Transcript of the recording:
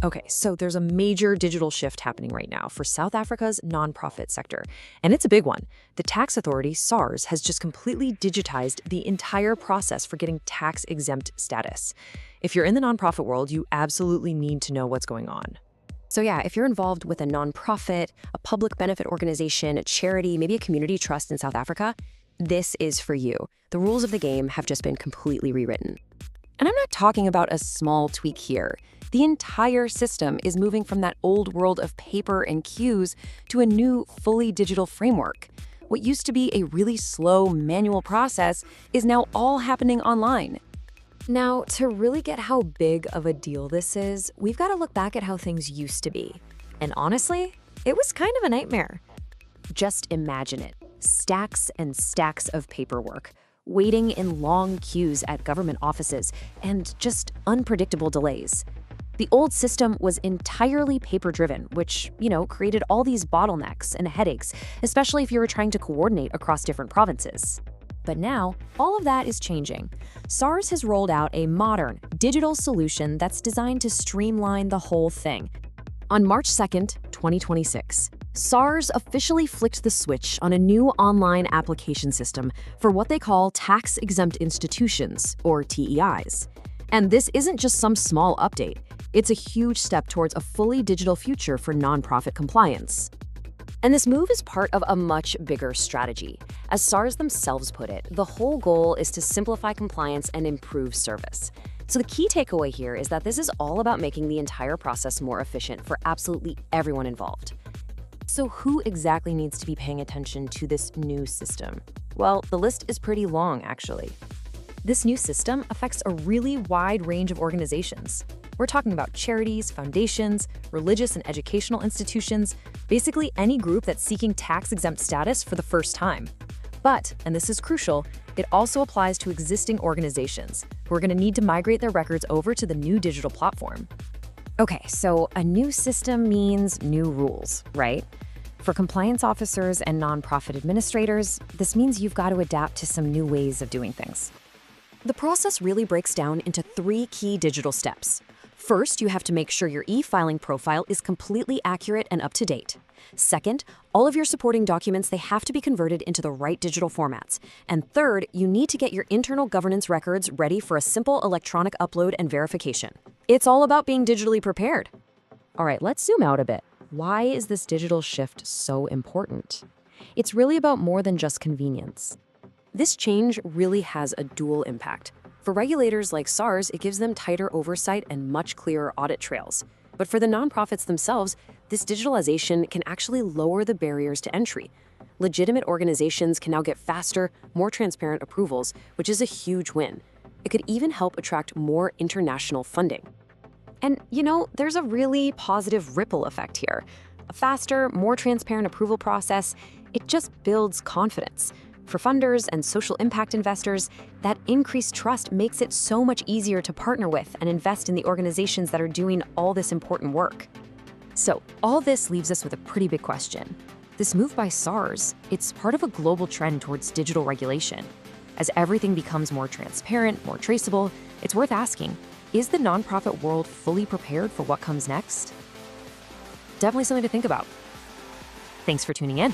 Okay, so there's a major digital shift happening right now for South Africa's nonprofit sector, and it's a big one. The tax authority, SARS, has just completely digitized the entire process for getting tax-exempt status. If you're in the nonprofit world, you absolutely need to know what's going on. So yeah, if you're involved with a nonprofit, a public benefit organization, a charity, maybe a community trust in South Africa, this is for you. The rules of the game have just been completely rewritten. And I'm not talking about a small tweak here. The entire system is moving from that old world of paper and queues to a new, fully digital framework. What used to be a really slow, manual process is now all happening online. Now, to really get how big of a deal this is, we've got to look back at how things used to be. And honestly, it was kind of a nightmare. Just imagine it. Stacks and stacks of paperwork, waiting in long queues at government offices, and just unpredictable delays. The old system was entirely paper-driven, which, created all these bottlenecks and headaches, especially if you were trying to coordinate across different provinces. But now, all of that is changing. SARS has rolled out a modern, digital solution that's designed to streamline the whole thing. On March 2nd, 2026, SARS officially flicked the switch on a new online application system for what they call Tax-Exempt Institutions, or TEIs. And this isn't just some small update. It's a huge step towards a fully digital future for nonprofit compliance. And this move is part of a much bigger strategy. As SARS themselves put it, the whole goal is to simplify compliance and improve service. So the key takeaway here is that this is all about making the entire process more efficient for absolutely everyone involved. So who exactly needs to be paying attention to this new system? Well, the list is pretty long, actually. This new system affects a really wide range of organizations. We're talking about charities, foundations, religious and educational institutions, basically any group that's seeking tax-exempt status for the first time. But, and this is crucial, it also applies to existing organizations who are going to need to migrate their records over to the new digital platform. Okay, so a new system means new rules, right? For compliance officers and nonprofit administrators, this means you've got to adapt to some new ways of doing things. The process really breaks down into 3 key digital steps. First, you have to make sure your eFiling profile is completely accurate and up to date. Second, all of your supporting documents, they have to be converted into the right digital formats. And third, you need to get your internal governance records ready for a simple electronic upload and verification. It's all about being digitally prepared. All right, let's zoom out a bit. Why is this digital shift so important? It's really about more than just convenience. This change really has a dual impact. For regulators like SARS, it gives them tighter oversight and much clearer audit trails. But for the nonprofits themselves, this digitalization can actually lower the barriers to entry. Legitimate organizations can now get faster, more transparent approvals, which is a huge win. It could even help attract more international funding. And, there's a really positive ripple effect here. A faster, more transparent approval process, it just builds confidence. For funders and social impact investors, that increased trust makes it so much easier to partner with and invest in the organizations that are doing all this important work. So, all this leaves us with a pretty big question. This move by SARS, it's part of a global trend towards digital regulation. As everything becomes more transparent, more traceable, it's worth asking, is the nonprofit world fully prepared for what comes next? Definitely something to think about. Thanks for tuning in.